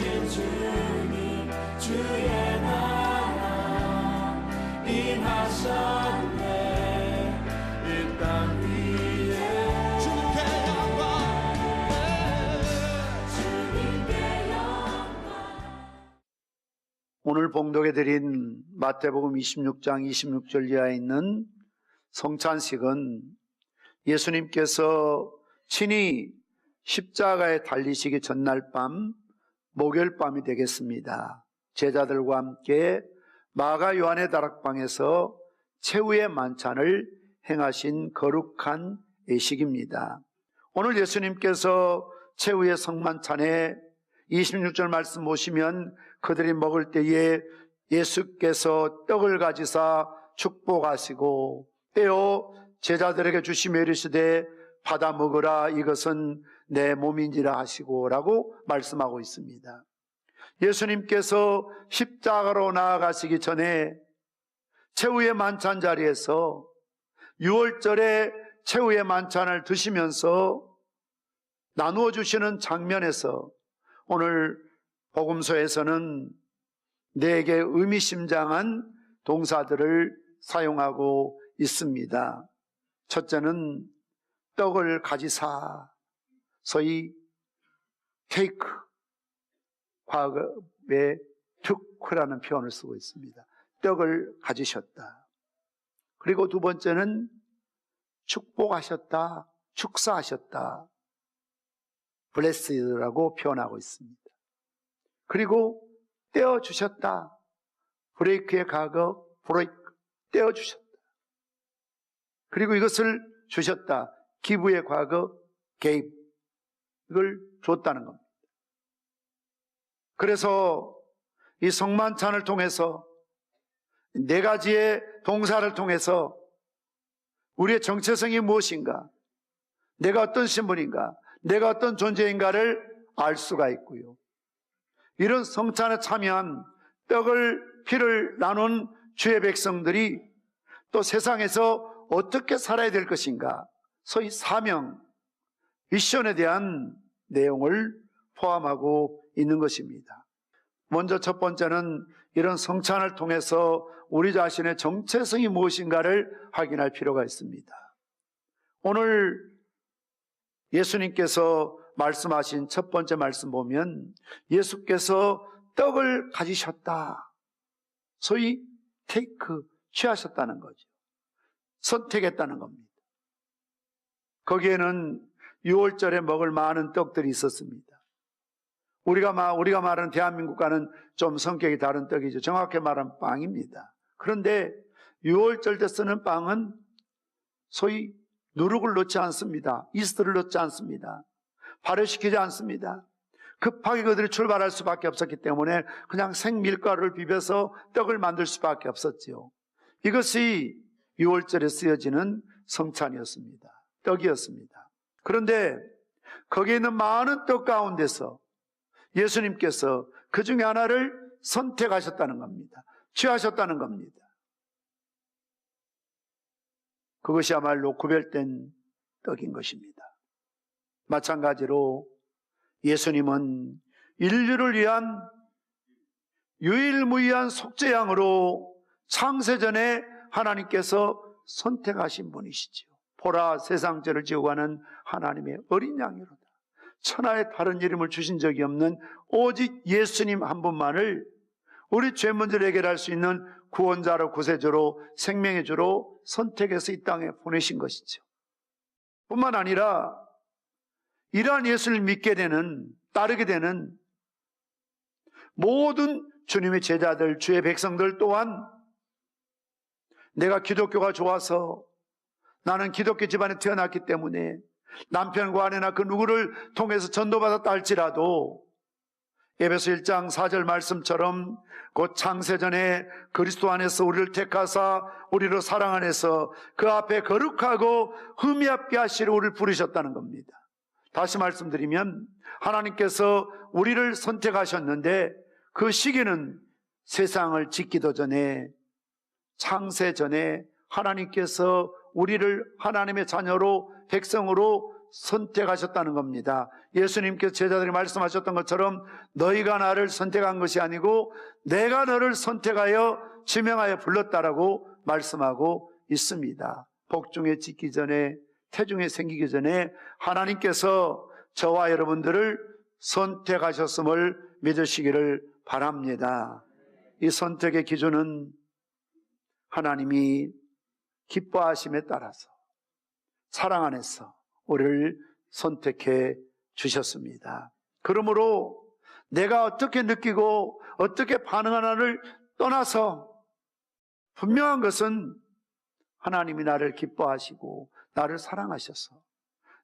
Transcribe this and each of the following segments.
오신 주님 주의 나라 임하셨네. 이 땅 위에 주님께 영광. 오늘 봉독해 드린 마태복음 26장 26절 이하에 있는 성찬식은 예수님께서 친히 십자가에 달리시기 전날 밤 목요일 밤이 되겠습니다. 제자들과 함께 마가 요한의 다락방에서 최후의 만찬을 행하신 거룩한 예식입니다. 오늘 예수님께서 최후의 성만찬에 26절 말씀 보시면 그들이 먹을 때에 예수께서 떡을 가지사 축복하시고 떼어 제자들에게 주시며 이르시되 받아 먹으라 이것은 내 몸인지라 하시고 라고 말씀하고 있습니다. 예수님께서 십자가로 나아가시기 전에 최후의 만찬 자리에서 6월절에 최후의 만찬을 드시면서 나누어 주시는 장면에서 오늘 복음서에서는 4개 의미심장한 동사들을 사용하고 있습니다. 첫째는 떡을 가지사, 소위 테이크, 과거에 took라는 표현을 쓰고 있습니다. 떡을 가지셨다. 그리고 두 번째는 축복하셨다, 축사하셨다, blessed라고 표현하고 있습니다. 그리고 떼어주셨다, 브레이크의 과거, 브레이크, 떼어주셨다. 그리고 이것을 주셨다, 기부의 과거, gave, 이걸 줬다는 겁니다. 그래서 이 성만찬을 통해서 4가지의 동사를 통해서 우리의 정체성이 무엇인가, 내가 어떤 신분인가, 내가 어떤 존재인가를 알 수가 있고요. 이런 성찬에 참여한 떡을 피를 나눈 주의 백성들이 또 세상에서 어떻게 살아야 될 것인가, 소위 사명, 미션에 대한 내용을 포함하고 있는 것입니다. 먼저 첫 번째는 이런 성찬을 통해서 우리 자신의 정체성이 무엇인가를 확인할 필요가 있습니다. 오늘 예수님께서 말씀하신 첫 번째 말씀 보면 예수께서 떡을 가지셨다, 소위 테이크, 취하셨다는 거죠. 선택했다는 겁니다. 거기에는 6월절에 먹을 많은 떡들이 있었습니다. 우리가 말하는 대한민국과는 좀 성격이 다른 떡이죠. 정확히 말하면 빵입니다. 그런데 6월절 때 쓰는 빵은 소위 누룩을 넣지 않습니다. 이스트를 넣지 않습니다. 발효시키지 않습니다. 급하게 그들이 출발할 수밖에 없었기 때문에 그냥 생밀가루를 비벼서 떡을 만들 수밖에 없었지요. 이것이 6월절에 쓰여지는 성찬이었습니다. 떡이었습니다. 그런데 거기에 있는 많은 떡 가운데서 예수님께서 그 중에 하나를 선택하셨다는 겁니다. 취하셨다는 겁니다. 그것이야말로 구별된 떡인 것입니다. 마찬가지로 예수님은 인류를 위한 유일무이한 속죄양으로 창세전에 하나님께서 선택하신 분이시지요. 보라, 세상 죄를 지고 가는 하나님의 어린 양이로다. 천하에 다른 이름을 주신 적이 없는 오직 예수님 한 분만을 우리 죄 문제를 해결할 수 있는 구원자로, 구세주로, 생명의 주로 선택해서 이 땅에 보내신 것이죠. 뿐만 아니라 이러한 예수를 믿게 되는, 따르게 되는 모든 주님의 제자들, 주의 백성들 또한 내가 기독교가 좋아서, 나는 기독교 집안에 태어났기 때문에 남편과 아내나 그 누구를 통해서 전도받았다 할지라도 에베소 1장 4절 말씀처럼 곧 창세전에 그리스도 안에서 우리를 택하사 우리로 사랑 안에서 그 앞에 거룩하고 흠이 없게 하시려 우리를 부르셨다는 겁니다. 다시 말씀드리면 하나님께서 우리를 선택하셨는데 그 시기는 세상을 짓기도 전에, 창세 전에 하나님께서 우리를 하나님의 자녀로, 백성으로 선택하셨다는 겁니다. 예수님께서 제자들이 말씀하셨던 것처럼 너희가 나를 선택한 것이 아니고 내가 너를 선택하여 지명하여 불렀다라고 말씀하고 있습니다. 복중에 짓기 전에, 태중에 생기기 전에 하나님께서 저와 여러분들을 선택하셨음을 믿으시기를 바랍니다. 이 선택의 기준은 하나님이 기뻐하심에 따라서 사랑 안에서 우리를 선택해 주셨습니다. 그러므로 내가 어떻게 느끼고 어떻게 반응하나를 떠나서 분명한 것은 하나님이 나를 기뻐하시고 나를 사랑하셔서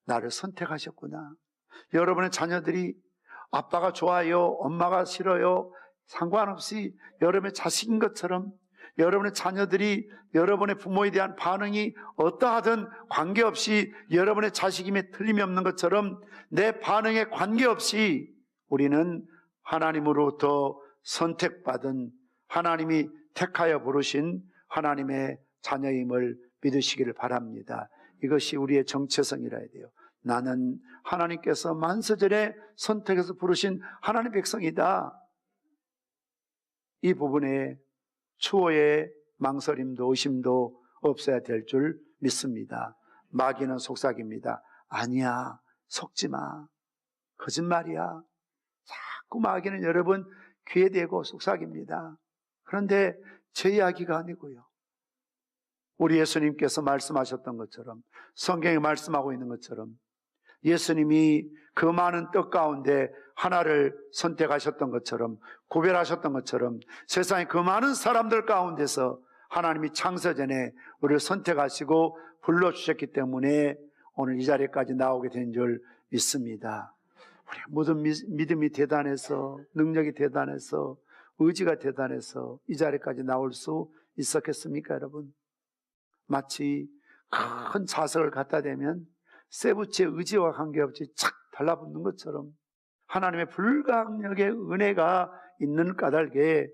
나를 선택하셨구나. 여러분의 자녀들이 아빠가 좋아요, 엄마가 싫어요, 상관없이 여러분의 자식인 것처럼 여러분의 자녀들이 여러분의 부모에 대한 반응이 어떠하든 관계없이 여러분의 자식임에 틀림이 없는 것처럼 내 반응에 관계없이 우리는 하나님으로부터 선택받은, 하나님이 택하여 부르신 하나님의 자녀임을 믿으시기를 바랍니다. 이것이 우리의 정체성이라 해야 돼요. 나는 하나님께서 만세전에 선택해서 부르신 하나님의 백성이다. 이 부분에 추호의 망설임도 의심도 없어야 될 줄 믿습니다. 마귀는 속삭입니다. 아니야, 속지 마. 거짓말이야. 자꾸 마귀는 여러분 귀에 대고 속삭입니다. 그런데 제 이야기가 아니고요. 우리 예수님께서 말씀하셨던 것처럼, 성경에 말씀하고 있는 것처럼 예수님이 그 많은 떡 가운데 하나를 선택하셨던 것처럼, 구별하셨던 것처럼 세상의 그 많은 사람들 가운데서 하나님이 창세전에 우리를 선택하시고 불러주셨기 때문에 오늘 이 자리까지 나오게 된 줄 믿습니다. 우리 모든 믿음이 대단해서, 능력이 대단해서, 의지가 대단해서 이 자리까지 나올 수 있었겠습니까, 여러분? 마치 큰 자석을 갖다 대면 쇠붙이의 의지와 관계없이 착 달라붙는 것처럼 하나님의 불가항력의 은혜가 있는 까닭에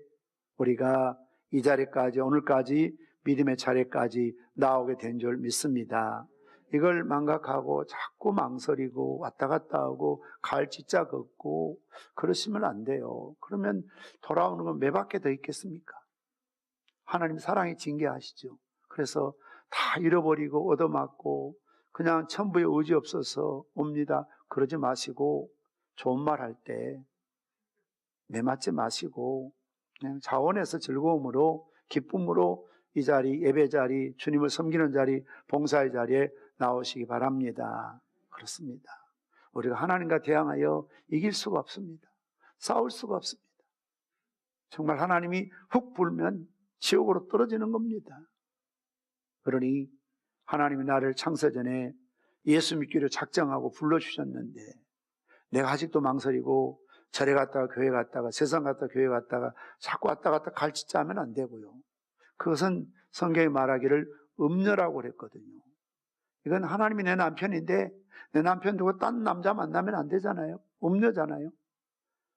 우리가 이 자리까지, 오늘까지 믿음의 자리까지 나오게 된 줄 믿습니다. 이걸 망각하고 자꾸 망설이고 왔다 갔다 하고 갈짓자 걷고 그러시면 안 돼요. 그러면 돌아오는 건 몇 바퀴 더 있겠습니까? 하나님 사랑이 징계하시죠. 그래서 다 잃어버리고 얻어맞고 그냥 천부에 의지 없어서 옵니다. 그러지 마시고 좋은 말 할 때 매맞지 마시고 그냥 자원에서 즐거움으로 기쁨으로 이 자리, 예배 자리, 주님을 섬기는 자리, 봉사의 자리에 나오시기 바랍니다. 그렇습니다. 우리가 하나님과 대항하여 이길 수가 없습니다. 싸울 수가 없습니다. 정말 하나님이 훅 불면 지옥으로 떨어지는 겁니다. 그러니 하나님이 나를 창세전에 예수 믿기로 작정하고 불러주셨는데 내가 아직도 망설이고 절에 갔다가 교회 갔다가 세상 갔다가 교회 갔다가 자꾸 왔다 갔다 갈짓자 하면 안 되고요. 그것은 성경이 말하기를 음녀라고 그랬거든요. 이건 하나님이 내 남편인데 내 남편 두고 딴 남자 만나면 안 되잖아요. 음녀잖아요.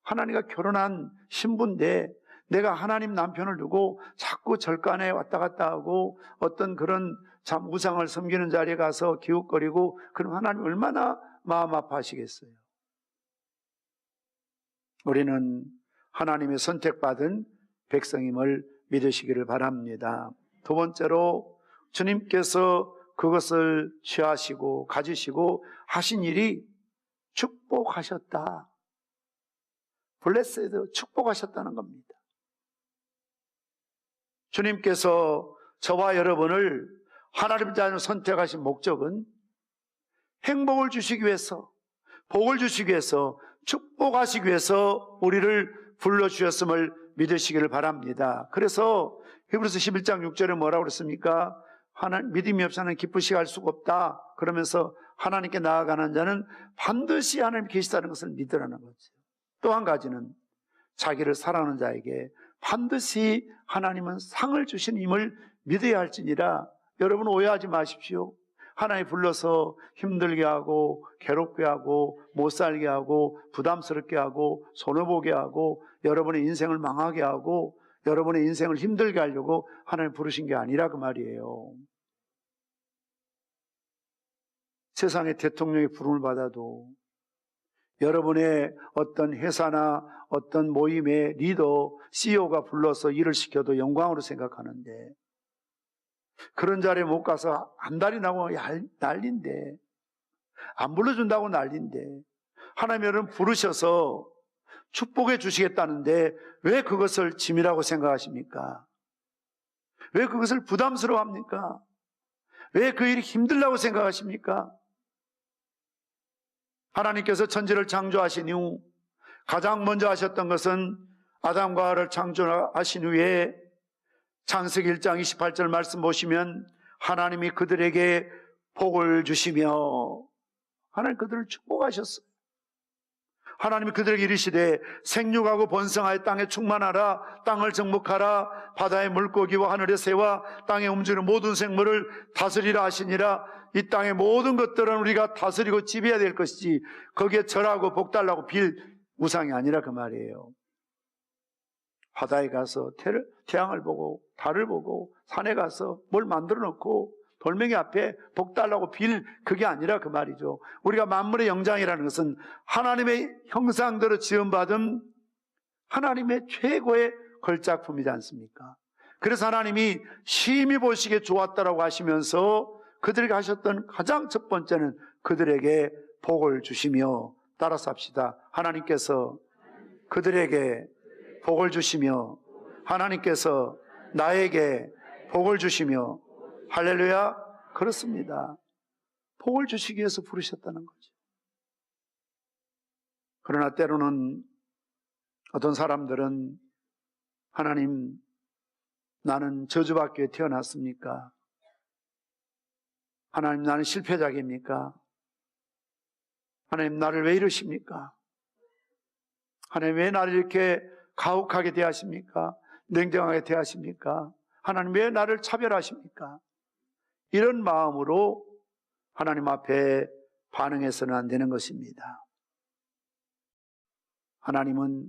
하나님과 결혼한 신부인데 내가 하나님 남편을 두고 자꾸 절간에 왔다 갔다 하고 어떤 그런 참 우상을 섬기는 자리에 가서 기웃거리고 그럼 하나님 얼마나 마음 아파하시겠어요. 우리는 하나님의 선택받은 백성임을 믿으시기를 바랍니다. 두 번째로 주님께서 그것을 취하시고 가지시고 하신 일이 축복하셨다. 블레스드, 축복하셨다는 겁니다. 주님께서 저와 여러분을 하나님 자녀 선택하신 목적은 행복을 주시기 위해서, 복을 주시기 위해서, 축복하시기 위해서 우리를 불러주셨음을 믿으시기를 바랍니다. 그래서 히브리서 11장 6절에 뭐라고 그랬습니까? 믿음이 없이는 기쁘시게 할 수가 없다. 그러면서 하나님께 나아가는 자는 반드시 하나님 계시다는 것을 믿으라는 거죠. 또 한 가지는 자기를 사랑하는 자에게 반드시 하나님은 상을 주시님을 믿어야 할지니라. 여러분 오해하지 마십시오. 하나님 불러서 힘들게 하고 괴롭게 하고 못 살게 하고 부담스럽게 하고 손해보게 하고 여러분의 인생을 망하게 하고 여러분의 인생을 힘들게 하려고 하나님 부르신 게 아니라 그 말이에요. 세상의 대통령의 부름을 받아도 여러분의 어떤 회사나 어떤 모임의 리더, CEO가 불러서 일을 시켜도 영광으로 생각하는데 그런 자리에 못 가서 안달이 나고 난리인데 안 불러준다고 난리인데 하나님 여러분 부르셔서 축복해 주시겠다는데 왜 그것을 짐이라고 생각하십니까? 왜 그것을 부담스러워합니까? 왜 그 일이 힘들다고 생각하십니까? 하나님께서 천지를 창조하신 이후 가장 먼저 하셨던 것은 아담과 하와를 창조하신 후에 창세기 1장 28절 말씀 보시면 하나님이 그들에게 복을 주시며 하나님 그들을 축복하셨어요. 하나님이 그들에게 이르시되 생육하고 번성하여 땅에 충만하라, 땅을 정복하라, 바다의 물고기와 하늘의 새와 땅에 움직이는 모든 생물을 다스리라 하시니라. 이 땅의 모든 것들은 우리가 다스리고 지배해야 될 것이지 거기에 절하고 복달라고 빌 우상이 아니라 그 말이에요. 바다에 가서 태양을 보고 달을 보고 산에 가서 뭘 만들어 놓고 돌멩이 앞에 복달라고 빌 그게 아니라 그 말이죠. 우리가 만물의 영장이라는 것은 하나님의 형상대로 지음받은 하나님의 최고의 걸작품이지 않습니까? 그래서 하나님이 심히 보시기에 좋았다라고 하시면서 그들에게 하셨던 가장 첫 번째는 그들에게 복을 주시며, 따라서 합시다. 하나님께서 그들에게 복을 주시며 하나님께서 나에게 복을 주시며, 할렐루야. 그렇습니다. 복을 주시기 위해서 부르셨다는 거죠. 그러나 때로는 어떤 사람들은 하나님, 나는 저주받기 위해 태어났습니까? 하나님, 나는 실패자입니까? 하나님, 나를 왜 이러십니까? 하나님, 왜 나를 이렇게 가혹하게 대하십니까? 냉정하게 대하십니까? 하나님, 왜 나를 차별하십니까? 이런 마음으로 하나님 앞에 반응해서는 안 되는 것입니다. 하나님은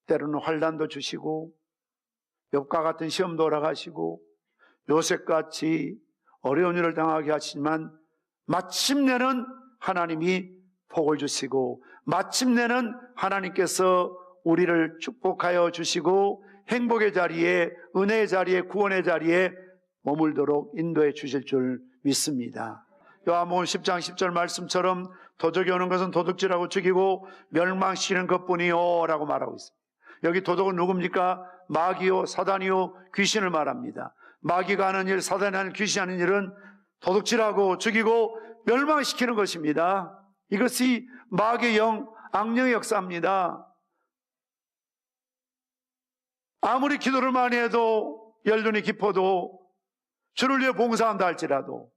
때로는 환난도 주시고 욥과 같은 시험도 허락하시고 요셉같이 어려운 일을 당하게 하시지만 마침내는 하나님이 복을 주시고 마침내는 하나님께서 우리를 축복하여 주시고 행복의 자리에, 은혜의 자리에, 구원의 자리에 머물도록 인도해 주실 줄 믿습니다. 요한복음 10장 10절 말씀처럼 도적이 오는 것은 도둑질하고 죽이고 멸망시키는 것뿐이요 라고 말하고 있습니다. 여기 도둑은 누굽니까? 마귀요, 사단이요, 귀신을 말합니다. 마귀가 하는 일, 사단이 하는, 귀신이 하는 일은 도둑질하고 죽이고 멸망시키는 것입니다. 이것이 마귀의 영, 악령의 역사입니다. 아무리 기도를 많이 해도, 연륜이 깊어도, 주를 위해 봉사한다 할지라도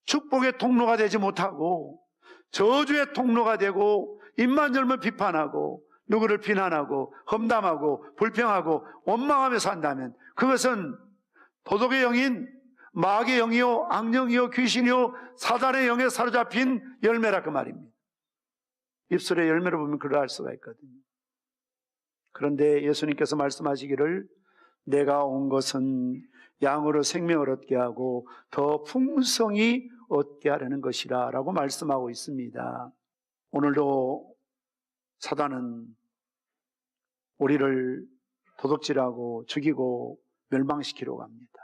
축복의 통로가 되지 못하고 저주의 통로가 되고 입만 열면 비판하고 누구를 비난하고 험담하고 불평하고 원망하며 산다면 그것은 도둑의 영인 마귀의 영이요, 악령이요, 귀신이요, 사단의 영에 사로잡힌 열매라 그 말입니다. 입술의 열매를 보면 그럴 수가 있거든요. 그런데 예수님께서 말씀하시기를 내가 온 것은 양으로 생명을 얻게 하고 더 풍성히 얻게 하려는 것이라 라고 말씀하고 있습니다. 오늘도 사단은 우리를 도둑질하고 죽이고 멸망시키려고 합니다.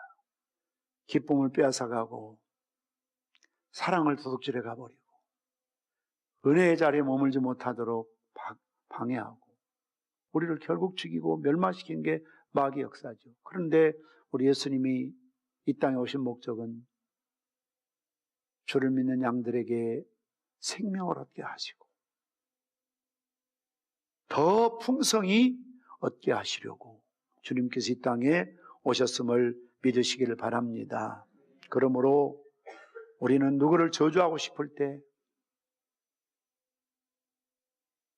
기쁨을 빼앗아가고 사랑을 도둑질해 가버리고 은혜의 자리에 머물지 못하도록 방해하고 우리를 결국 죽이고 멸망시킨 게 마귀 역사죠. 그런데 우리 예수님이 이 땅에 오신 목적은 주를 믿는 양들에게 생명을 얻게 하시고 더 풍성히 얻게 하시려고 주님께서 이 땅에 오셨음을 믿으시기를 바랍니다. 그러므로 우리는 누구를 저주하고 싶을 때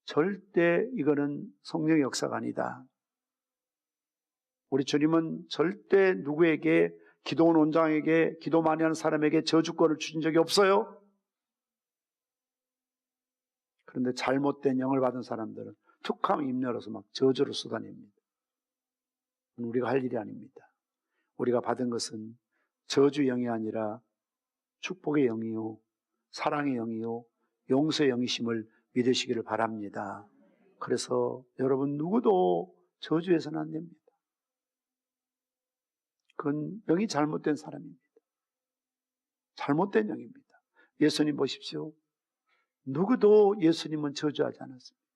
절대 이거는 성령의 역사가 아니다. 우리 주님은 절대 누구에게, 기도원 원장에게, 기도 많이 하는 사람에게 저주권을 주신 적이 없어요. 그런데 잘못된 영을 받은 사람들은 툭 하면 입 열어서 막 저주를 쏟아냅니다. 우리가 할 일이 아닙니다. 우리가 받은 것은 저주 영이 아니라 축복의 영이요, 사랑의 영이요, 용서의 영이심을 믿으시기를 바랍니다. 그래서 여러분 누구도 저주해서는 안 됩니다. 그건 영이 잘못된 사람입니다. 잘못된 영입니다. 예수님 보십시오. 누구도 예수님은 저주하지 않았습니다.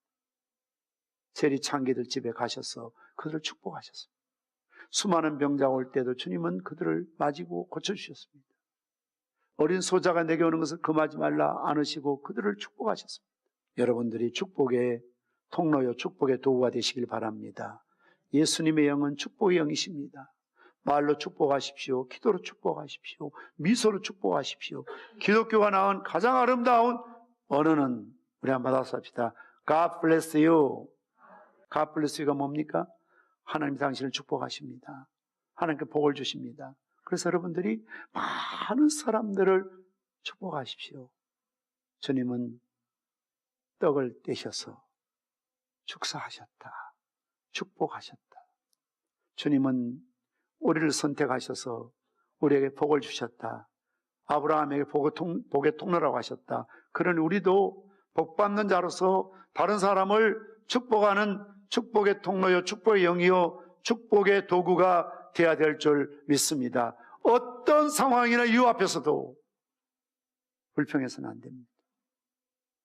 세리 창기들 집에 가셔서 그들을 축복하셨습니다. 수많은 병자 올 때도 주님은 그들을 맞이고 고쳐주셨습니다. 어린 소자가 내게 오는 것을 금하지 말라 안으시고 그들을 축복하셨습니다. 여러분들이 축복의 통로요, 축복의 도구가 되시길 바랍니다. 예수님의 영은 축복의 영이십니다. 말로 축복하십시오. 기도로 축복하십시오. 미소로 축복하십시오. 기독교가 낳은 가장 아름다운 언어는 우리 한번 받아서 합시다. God bless you. God bless you가 뭡니까? 하나님이 당신을 축복하십니다. 하나님께 복을 주십니다. 그래서 여러분들이 많은 사람들을 축복하십시오. 주님은 떡을 떼셔서 축사하셨다. 축복하셨다. 주님은 우리를 선택하셔서 우리에게 복을 주셨다. 아브라함에게 복의 통로라고 하셨다. 그러니 우리도 복받는 자로서 다른 사람을 축복하는 축복의 통로요, 축복의 영이요, 축복의 도구가 되어야 될 줄 믿습니다. 어떤 상황이나 이유 앞에서도 불평해서는 안 됩니다.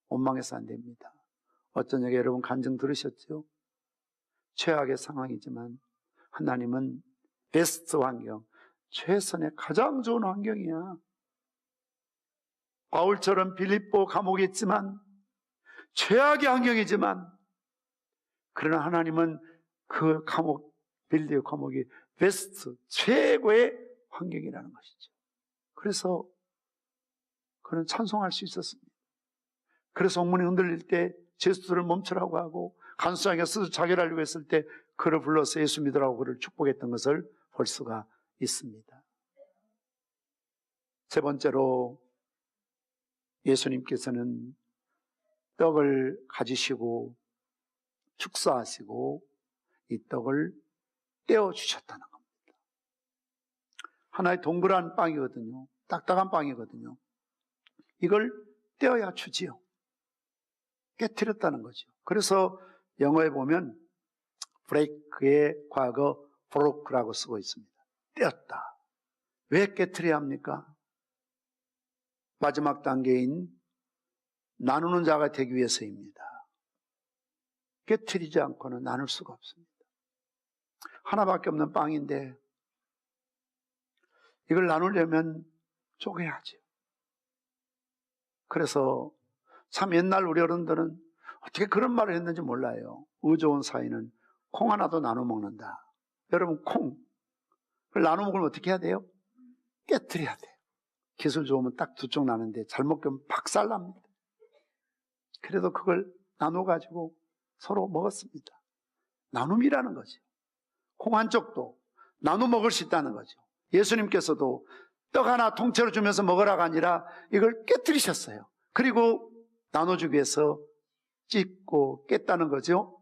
원망해서 안 됩니다. 어떤 적에 여러분 간증 들으셨죠? 최악의 상황이지만 하나님은 베스트 환경, 최선의 가장 좋은 환경이야. 바울처럼 빌립보 감옥에 있지만 최악의 환경이지만 그러나 하나님은 그 빌립보 감옥이 베스트, 최고의 환경이라는 것이죠. 그래서 그는 찬송할 수 있었습니다. 그래서 옥문이 흔들릴 때 제수들을 멈추라고 하고 간수장에게 스스로 자결하려고 했을 때 그를 불러서 예수 믿으라고 그를 축복했던 것을 볼 수가 있습니다. 세 번째로 예수님께서는 떡을 가지시고 축사하시고 이 떡을 떼어주셨다는 겁니다. 하나의 동그란 빵이거든요. 딱딱한 빵이거든요. 이걸 떼어야 주지요. 깨트렸다는 거죠. 그래서 영어에 보면 break의 과거 broke라고 쓰고 있습니다. 떼었다. 왜 깨트려야 합니까? 마지막 단계인 나누는 자가 되기 위해서입니다. 깨트리지 않고는 나눌 수가 없습니다. 하나밖에 없는 빵인데 이걸 나누려면 쪼개야죠. 그래서 참 옛날 우리 어른들은 어떻게 그런 말을 했는지 몰라요. 의좋은 사이는 콩 하나도 나눠 먹는다. 여러분 콩 그걸 나눠 먹으면 어떻게 해야 돼요? 깨트려야 돼요. 기술 좋으면 딱 두 쪽 나는데 잘못 깨면 박살납니다. 그래도 그걸 나눠가지고 서로 먹었습니다. 나눔이라는 거죠. 콩 한 쪽도 나눠 먹을 수 있다는 거죠. 예수님께서도 떡 하나 통째로 주면서 먹으라가 아니라 이걸 깨트리셨어요. 그리고 나눠주기 위해서 찢고 깼다는 거죠.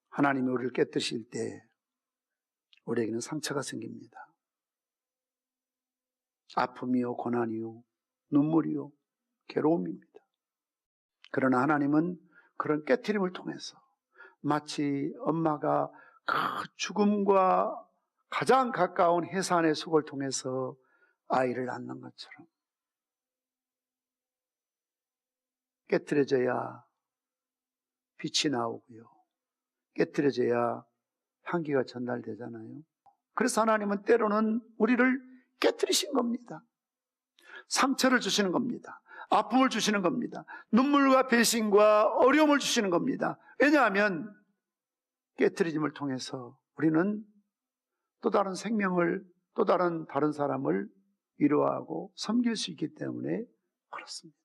하나님이 우리를 깨뜨리실 때 우리에게는 상처가 생깁니다. 아픔이요, 고난이요, 눈물이요, 괴로움입니다. 그러나 하나님은 그런 깨트림을 통해서 마치 엄마가 그 죽음과 가장 가까운 해산의 속을 통해서 아이를 낳는 것처럼 깨트려져야 빛이 나오고요. 깨트려져야 향기가 전달되잖아요. 그래서 하나님은 때로는 우리를 깨트리신 겁니다. 상처를 주시는 겁니다. 아픔을 주시는 겁니다. 눈물과 배신과 어려움을 주시는 겁니다. 왜냐하면 깨트리짐을 통해서 우리는 또 다른 생명을, 또 다른 사람을 위로하고 섬길 수 있기 때문에 그렇습니다.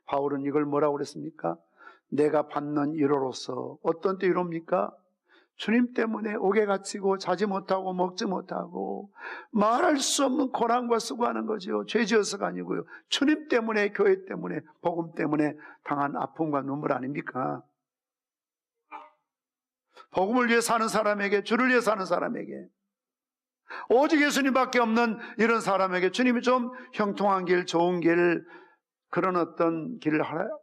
바울은 이걸 뭐라고 그랬습니까? 내가 받는 위로로서 어떤 때 위로입니까? 주님 때문에 옥에 갇히고 자지 못하고 먹지 못하고 말할 수 없는 고난과 수고하는 거죠. 죄 지어서가 아니고요. 주님 때문에, 교회 때문에, 복음 때문에 당한 아픔과 눈물 아닙니까? 복음을 위해 사는 사람에게, 주를 위해 사는 사람에게 오직 예수님밖에 없는 이런 사람에게 주님이 좀 형통한 길, 좋은 길, 그런 어떤 길을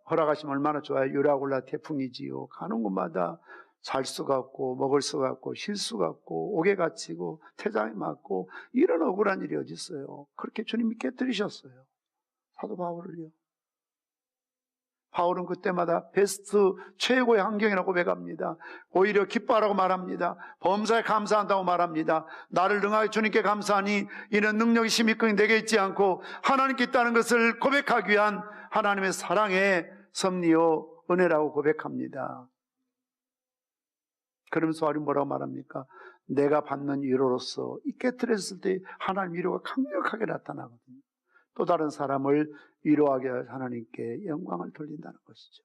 허락하시면 얼마나 좋아요. 유라굴라 태풍이지요. 가는 곳마다 잘 수가 없고 먹을 수가 없고 쉴 수가 없고 옥에 갇히고 태장에 맞고 이런 억울한 일이 어디 있어요. 그렇게 주님이 깨뜨리셨어요. 사도 바울을요. 바울은 그때마다 베스트 최고의 환경이라고 고백합니다. 오히려 기뻐하라고 말합니다. 범사에 감사한다고 말합니다. 나를 능하게 주님께 감사하니 이는 능력이 힘이 끈이 내게 있지 않고 하나님께 있다는 것을 고백하기 위한 하나님의 사랑의 섭리요 은혜라고 고백합니다. 그러면서 바울이 뭐라고 말합니까? 내가 받는 위로로서 이 깨뜨렸을 때 하나님 위로가 강력하게 나타나거든요. 또 다른 사람을 위로하게 하나님께 영광을 돌린다는 것이죠.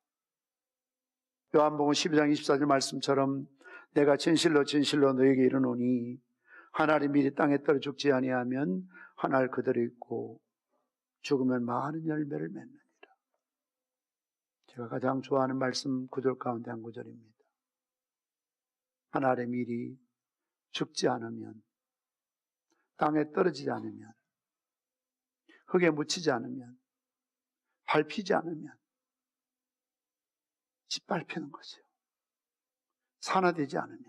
요한복음 12장 24절 말씀처럼 내가 진실로 진실로 너에게 이르노니 하나님 미리 땅에 떨어 죽지 아니하면 한 알 그대로 있고 죽으면 많은 열매를 맺느니라. 제가 가장 좋아하는 말씀 구절 가운데 한 구절입니다. 한 알의 밀이 죽지 않으면, 땅에 떨어지지 않으면, 흙에 묻히지 않으면, 밟히지 않으면 짓밟히는 거죠. 산화되지 않으면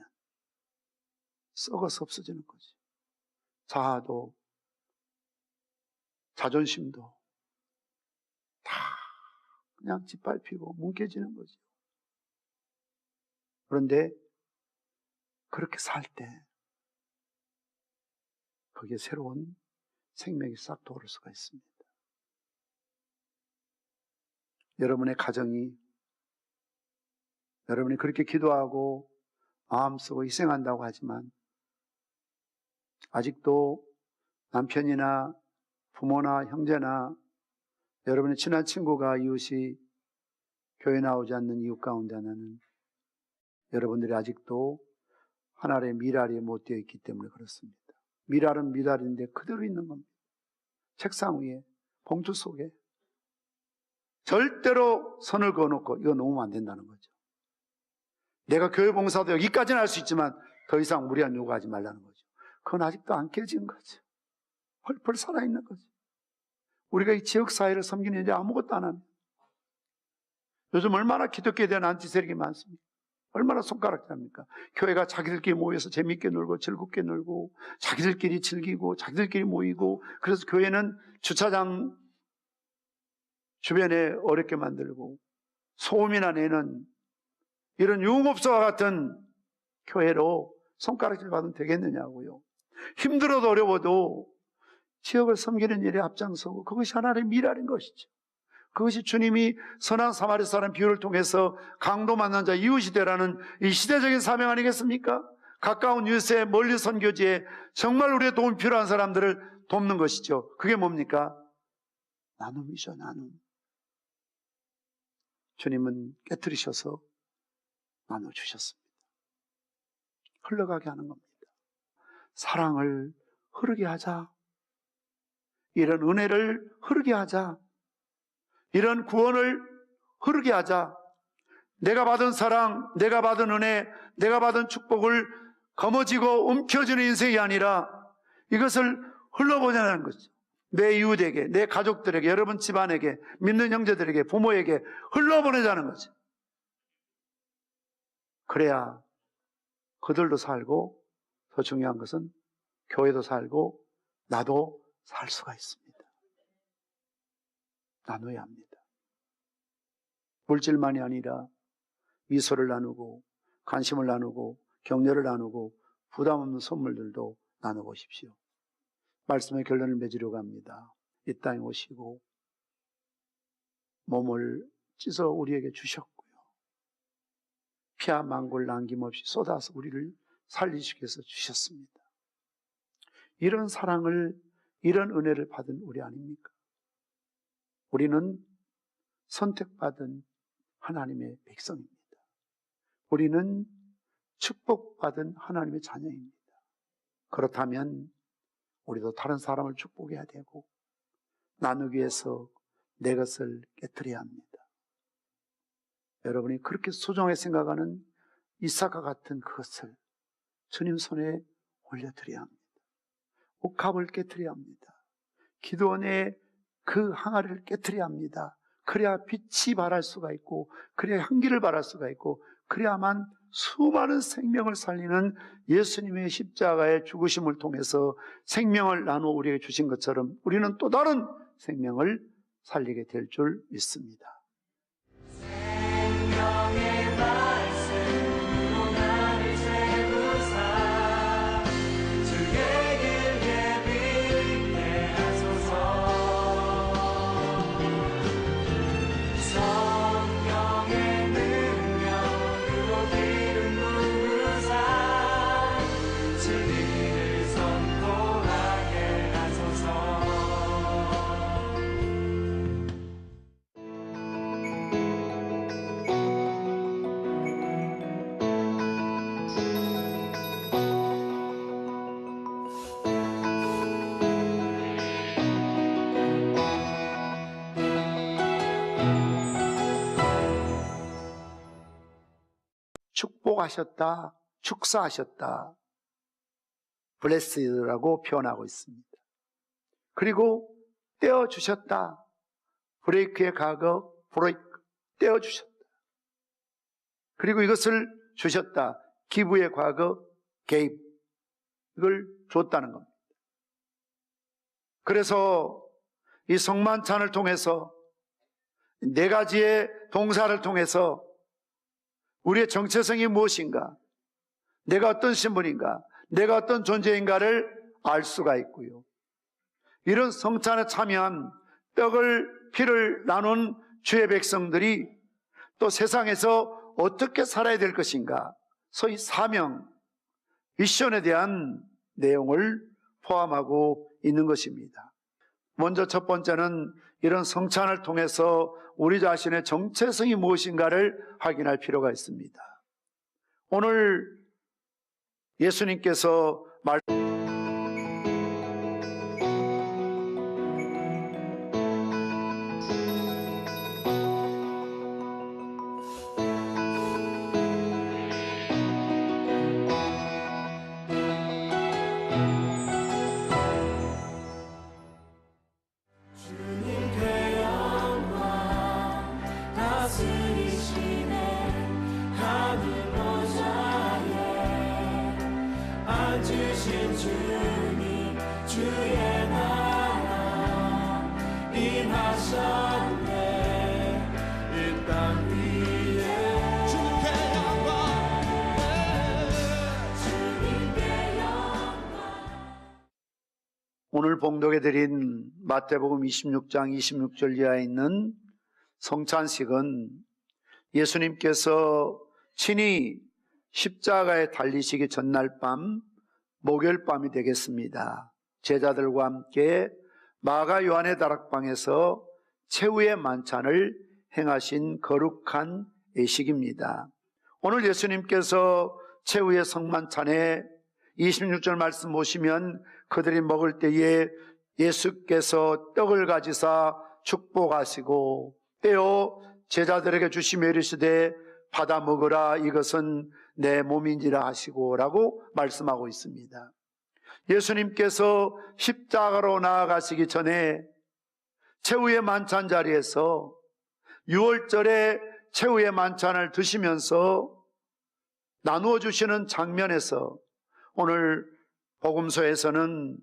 썩어서 없어지는 거죠. 자아도 자존심도 다 그냥 짓밟히고 뭉개지는 거죠. 그런데 그렇게 살 때 거기에 새로운 생명이 싹 돋을 수가 있습니다. 여러분의 가정이, 여러분이 그렇게 기도하고 마음 쓰고 희생한다고 하지만 아직도 남편이나 부모나 형제나 여러분의 친한 친구가, 이웃이 교회 나오지 않는 이유 가운데 하나는 여러분들이 아직도 하나의 미랄이 못 되어 있기 때문에 그렇습니다. 미랄은 미랄인데 그대로 있는 겁니다. 책상 위에, 봉투 속에. 절대로 선을 그어놓고 이거 놓으면 안 된다는 거죠. 내가 교회 봉사도 여기까지는 할 수 있지만 더 이상 무리한 요구하지 말라는 거죠. 그건 아직도 안 깨진 거죠. 펄펄 살아있는 거죠. 우리가 이 지역사회를 섬기는 일이 아무것도 안 합니다. 요즘 얼마나 기독교에 대한 안티세력이 많습니까? 얼마나 손가락질합니까? 교회가 자기들끼리 모여서 재밌게 놀고 즐겁게 놀고 자기들끼리 즐기고 자기들끼리 모이고, 그래서 교회는 주차장 주변에 어렵게 만들고 소음이나 내는 이런 유흥업소와 같은 교회로 손가락질 받으면 되겠느냐고요. 힘들어도 어려워도 지역을 섬기는 일에 앞장서고, 그것이 하나님의 미랄인 것이죠. 그것이 주님이 선한 사마리 사람 비유를 통해서 강도 만난 자 이웃이 되라는 이 시대적인 사명 아니겠습니까? 가까운 이웃에, 멀리 선교지에 정말 우리의 도움이 필요한 사람들을 돕는 것이죠. 그게 뭡니까? 나눔이죠, 나눔. 주님은 깨뜨리셔서 나눠주셨습니다. 흘러가게 하는 겁니다. 사랑을 흐르게 하자. 이런 은혜를 흐르게 하자. 이런 구원을 흐르게 하자. 내가 받은 사랑, 내가 받은 은혜, 내가 받은 축복을 거머쥐고 움켜쥐는 인생이 아니라 이것을 흘러보내는 거죠. 내 이웃에게, 내 가족들에게, 여러분 집안에게, 믿는 형제들에게, 부모에게 흘러보내자는 거죠. 그래야 그들도 살고, 더 중요한 것은 교회도 살고 나도 살 수가 있습니다. 나눠야 합니다. 물질만이 아니라 미소를 나누고 관심을 나누고 격려를 나누고 부담 없는 선물들도 나눠보십시오. 말씀의 결론을 맺으려고 합니다. 이 땅에 오시고 몸을 찢어 우리에게 주셨고요. 피와 망골 남김없이 쏟아서 우리를 살리시기 위해서 주셨습니다. 이런 사랑을, 이런 은혜를 받은 우리 아닙니까? 우리는 선택받은 하나님의 백성입니다. 우리는 축복받은 하나님의 자녀입니다. 그렇다면 우리도 다른 사람을 축복해야 되고 나누기 위해서 내 것을 깨뜨려야 합니다. 여러분이 그렇게 소중하게 생각하는 이삭과 같은 그것을 주님 손에 올려드려야 합니다. 옥합을 깨트려야 합니다. 기도원의 그 항아리를 깨트려야 합니다. 그래야 빛이 발할 수가 있고, 그래야 향기를 발할 수가 있고, 그래야만 수많은 생명을 살리는 예수님의 십자가의 죽으심을 통해서 생명을 나누어 우리에게 주신 것처럼 우리는 또 다른 생명을 살리게 될 줄 믿습니다. 생명의 말씀으로 나를 세우사 주의 길 예비케 하소서. 성령의 능력으로 길을 부으사 진리를 선포하게 하소서. 축복하셨다, 축사하셨다, blessed라고 표현하고 있습니다. 그리고 떼어주셨다, 브레이크의 과거, 브레이크, 떼어주셨다. 그리고 이것을 주셨다, 기부의 과거, gave, 이걸 줬다는 겁니다. 그래서 이 성만찬을 통해서 네 가지의 동사를 통해서 우리의 정체성이 무엇인가, 내가 어떤 신분인가, 내가 어떤 존재인가를 알 수가 있고요. 이런 성찬에 참여한 떡을 피를 나눈 주의 백성들이 또 세상에서 어떻게 살아야 될 것인가, 소위 사명, 미션에 대한 내용을 포함하고 있는 것입니다. 먼저 첫 번째는 이런 성찬을 통해서 우리 자신의 정체성이 무엇인가를 확인할 필요가 있습니다. 오늘 예수님께서 주님께 영광 다스리시네 하늘 보좌에 앉으신 주님 주의 나라 임하셨네 이 땅 위에 주님께 영광. 오늘 봉독해 드린 마태복음 26장 26절 이하에 있는 성찬식은 예수님께서 친히 십자가에 달리시기 전날 밤 목요일밤이 되겠습니다. 제자들과 함께 마가 요한의 다락방에서 최후의 만찬을 행하신 거룩한 예식입니다. 오늘 예수님께서 최후의 성만찬에 26절 말씀 보시면 그들이 먹을 때에 예수께서 떡을 가지사 축복하시고 떼어 제자들에게 주시며 이르시되 받아 먹으라 이것은 내 몸인지라 하시고 라고 말씀하고 있습니다. 예수님께서 십자가로 나아가시기 전에 최후의 만찬 자리에서 6월절에 최후의 만찬을 드시면서 나누어 주시는 장면에서 오늘 복음서에서는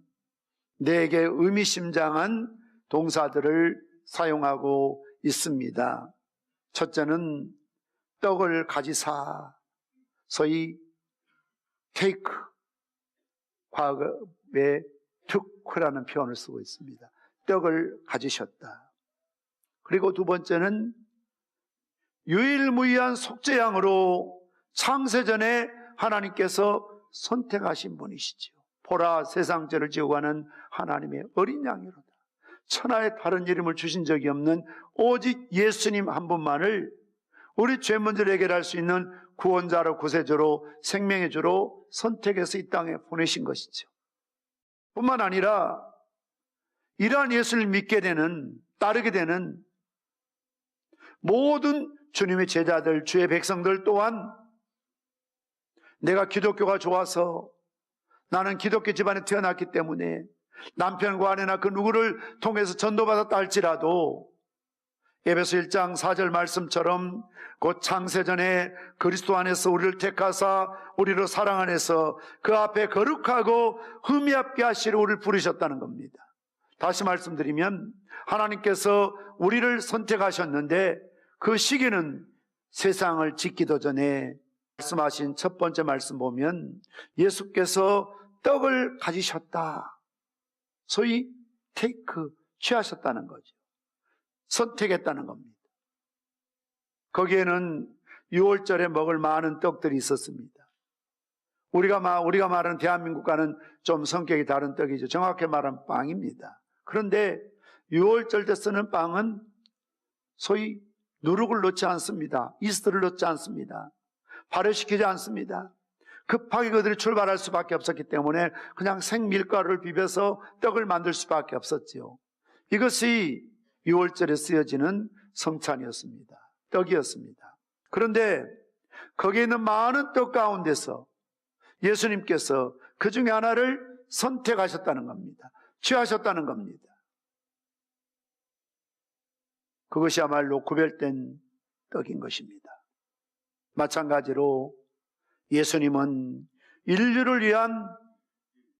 네개 의미심장한 동사들을 사용하고 있습니다. 첫째는 떡을 가지사, 소위 take, 과거에 took라는 표현을 쓰고 있습니다. 떡을 가지셨다. 그리고 두 번째는 유일무이한 속죄양으로 창세전에 하나님께서 선택하신 분이시죠. 보라 세상 죄를 지고 가는 하나님의 어린 양이로다. 천하에 다른 이름을 주신 적이 없는 오직 예수님 한 분만을 우리 죄 문제를 해결할 수 있는 구원자로, 구세주로, 생명의 주로 선택해서 이 땅에 보내신 것이죠. 뿐만 아니라 이러한 예수를 믿게 되는, 따르게 되는 모든 주님의 제자들, 주의 백성들 또한 내가 기독교가 좋아서, 나는 기독교 집안에 태어났기 때문에 남편과 아내나 그 누구를 통해서 전도받았다 할지라도 에베소 1장 4절 말씀처럼 곧 창세전에 그리스도 안에서 우리를 택하사 우리로 사랑 안에서 그 앞에 거룩하고 흠이 없게 하시려 우리를 부르셨다는 겁니다. 다시 말씀드리면 하나님께서 우리를 선택하셨는데 그 시기는 세상을 짓기도 전에 말씀하신 첫 번째 말씀 보면 예수께서 떡을 가지셨다. 소위 테이크, 취하셨다는 거죠. 선택했다는 겁니다. 거기에는 6월절에 먹을 많은 떡들이 있었습니다. 우리가 말하는 대한민국과는 좀 성격이 다른 떡이죠. 정확히 말하면 빵입니다. 그런데 6월절 때 쓰는 빵은 소위 누룩을 넣지 않습니다. 이스트를 넣지 않습니다. 발효시키지 않습니다. 급하게 그들이 출발할 수밖에 없었기 때문에 그냥 생밀가루를 비벼서 떡을 만들 수밖에 없었지요. 이것이 6월절에 쓰여지는 성찬이었습니다. 떡이었습니다. 그런데 거기에 있는 많은 떡 가운데서 예수님께서 그 중에 하나를 선택하셨다는 겁니다. 취하셨다는 겁니다. 그것이야말로 구별된 떡인 것입니다. 마찬가지로 예수님은 인류를 위한